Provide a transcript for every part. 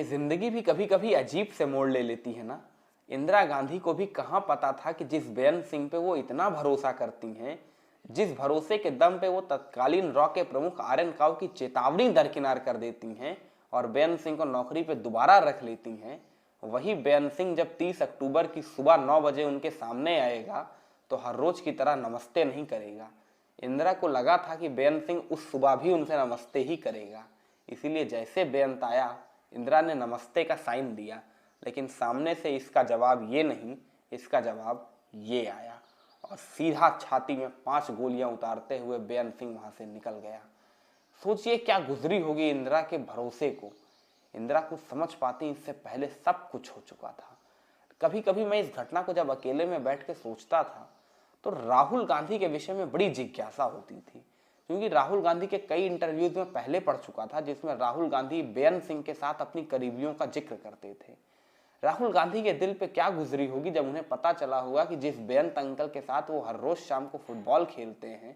जिंदगी भी कभी कभी अजीब से मोड़ ले लेती है ना। इंदिरा गांधी को भी कहाँ पता था कि जिस बेअंत सिंह पे वो इतना भरोसा करती हैं, जिस भरोसे के दम पे वो तत्कालीन रॉ के प्रमुख आर.एन. काव की चेतावनी दरकिनार कर देती हैं और बेअंत सिंह को नौकरी पे दोबारा रख लेती हैं, वही बेअंत सिंह जब 30 अक्टूबर की सुबह 9 बजे उनके सामने आएगा तो हर रोज की तरह नमस्ते नहीं करेगा। इंदिरा को लगा था कि बेअंत सिंह उस सुबह भी उनसे नमस्ते ही करेगा, इसीलिए जैसे बेअंत आया इंदिरा ने नमस्ते का साइन दिया, लेकिन सामने से इसका जवाब ये नहीं, इसका जवाब ये आया और सीधा छाती में 5 गोलियां उतारते हुए बेअंत सिंह वहां से निकल गया। सोचिए क्या गुजरी होगी इंदिरा के भरोसे को। इंदिरा कुछ समझ पाती इससे पहले सब कुछ हो चुका था। कभी कभी मैं इस घटना को जब अकेले में बैठ के सोचता था तो राहुल गांधी के विषय में बड़ी जिज्ञासा होती थी, क्योंकि राहुल गांधी के कई इंटरव्यूज में पहले पढ़ चुका था जिसमें राहुल गांधी बेअंत सिंह के साथ अपनी करीबियों का जिक्र करते थे। राहुल गांधी के दिल पे क्या गुजरी होगी जब उन्हें पता चला होगा कि जिस बेअंत अंकल के साथ वो हर रोज शाम को फुटबॉल खेलते हैं,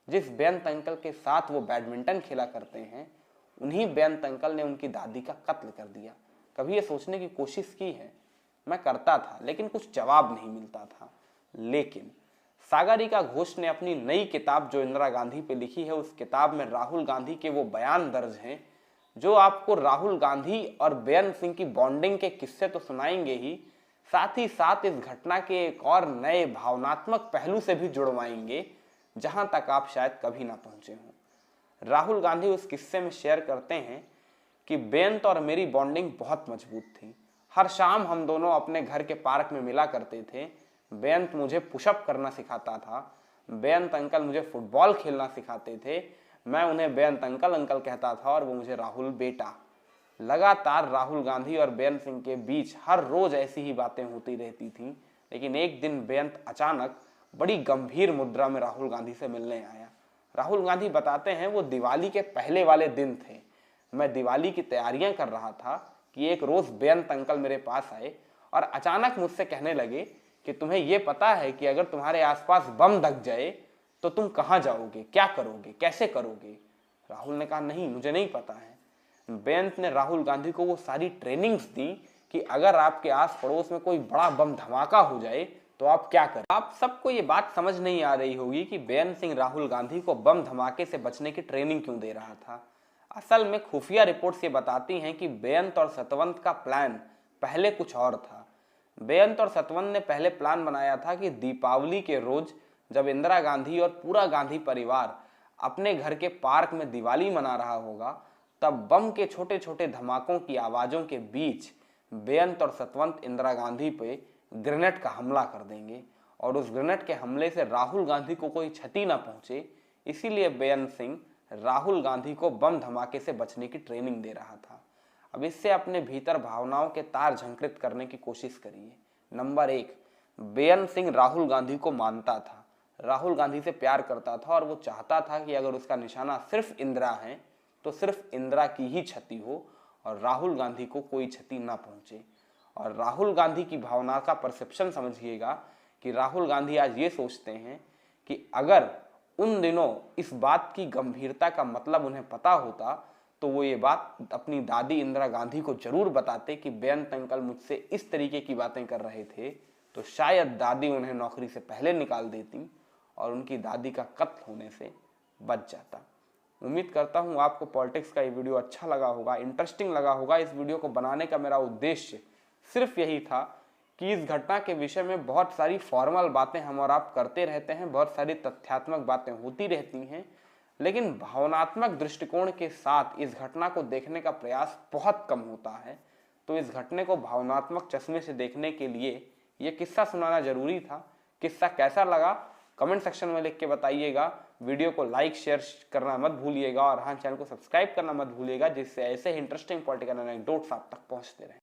जिस बेअंत अंकल के साथ वो बैडमिंटन खेला करते हैं, उन्हीं बेअंत अंकल ने उनकी दादी का कत्ल कर दिया। कभी ये सोचने की कोशिश की है? मैं करता था, लेकिन कुछ जवाब नहीं मिलता था। लेकिन सागरिका घोष ने अपनी नई किताब जो इंदिरा गांधी पे लिखी है, उस किताब में राहुल गांधी के वो बयान दर्ज हैं जो आपको राहुल गांधी और बेअंत सिंह की बॉन्डिंग के किस्से तो सुनाएंगे ही, साथ ही साथ इस घटना के एक और नए भावनात्मक पहलू से भी जुड़वाएंगे जहां तक आप शायद कभी ना पहुंचे हों। राहुल गांधी उस किस्से में शेयर करते हैं कि बेअंत और मेरी बॉन्डिंग बहुत मजबूत थी। हर शाम हम दोनों अपने घर के पार्क में मिला करते थे। बेअंत मुझे पुशअप करना सिखाता था, बेअंत अंकल मुझे फुटबॉल खेलना सिखाते थे, मैं उन्हें बेअंत अंकल अंकल कहता था और वो मुझे राहुल बेटा। लगातार राहुल गांधी और बेअंत सिंह के बीच हर रोज ऐसी ही बातें होती रहती थीं, लेकिन एक दिन बेअंत अचानक बड़ी गंभीर मुद्रा में राहुल गांधी से मिलने आया। राहुल गांधी बताते हैं वो दिवाली के पहले वाले दिन थे। मैं दिवाली की तैयारियां कर रहा था कि एक रोज बेअंत अंकल मेरे पास आए और अचानक मुझसे कहने लगे कि तुम्हें यह पता है कि अगर तुम्हारे आसपास बम दग जाए तो तुम कहां जाओगे, क्या करोगे, कैसे करोगे? राहुल ने कहा नहीं, मुझे नहीं पता है। बेअंत ने राहुल गांधी को वो सारी ट्रेनिंग्स दी कि अगर आपके आस पड़ोस में कोई बड़ा बम धमाका हो जाए तो आप क्या करें। आप सबको ये बात समझ नहीं आ रही होगी कि बेअंत सिंह राहुल गांधी को बम धमाके से बचने की ट्रेनिंग क्यों दे रहा था। असल में खुफिया रिपोर्ट्स ये बताती हैं कि बेअंत और सतवंत का प्लान पहले कुछ और था। बेअंत और सतवंत ने पहले प्लान बनाया था कि दीपावली के रोज जब इंदिरा गांधी और पूरा गांधी परिवार अपने घर के पार्क में दिवाली मना रहा होगा, तब बम के छोटे छोटे धमाकों की आवाजों के बीच बेअंत और सतवंत इंदिरा गांधी पे ग्रेनेड का हमला कर देंगे और उस ग्रेनेड के हमले से राहुल गांधी को कोई क्षति ना पहुंचे, इसीलिए बेअंत सिंह राहुल गांधी को बम धमाके से बचने की ट्रेनिंग दे रहा था। अब इससे अपने भीतर भावनाओं के तार झंकृत करने की कोशिश करिए। नंबर 1, बेअंत सिंह राहुल गांधी को मानता था, राहुल गांधी से प्यार करता था और वो चाहता था कि अगर उसका निशाना सिर्फ इंदिरा है तो सिर्फ इंदिरा की ही क्षति हो और राहुल गांधी को कोई क्षति ना पहुंचे। और राहुल गांधी की भावना का परसेप्शन समझिएगा कि राहुल गांधी आज ये सोचते हैं कि अगर उन दिनों इस बात की गंभीरता का मतलब उन्हें पता होता तो वो ये बात अपनी दादी इंदिरा गांधी को जरूर बताते कि बेअंत अंकल मुझसे इस तरीके की बातें कर रहे थे, तो शायद दादी उन्हें नौकरी से पहले निकाल देती और उनकी दादी का कत्ल होने से बच जाता। उम्मीद करता हूँ आपको पॉलिटिक्स का ये वीडियो अच्छा लगा होगा, इंटरेस्टिंग लगा होगा। इस वीडियो को बनाने का मेरा उद्देश्य सिर्फ यही था कि इस घटना के विषय में बहुत सारी फॉर्मल बातें हम और आप करते रहते हैं, बहुत सारी तथ्यात्मक बातें होती रहती हैं, लेकिन भावनात्मक दृष्टिकोण के साथ इस घटना को देखने का प्रयास बहुत कम होता है। तो इस घटने को भावनात्मक चश्मे से देखने के लिए ये किस्सा सुनाना जरूरी था। किस्सा कैसा लगा कमेंट सेक्शन में लिख के बताइएगा। वीडियो को लाइक शेयर करना मत भूलिएगा और हाँ, चैनल को सब्सक्राइब करना मत भूलिएगा, जिससे ऐसे इंटरेस्टिंग पॉलिटिकल एनेक्डोट्स आप तक पहुंचते रहें।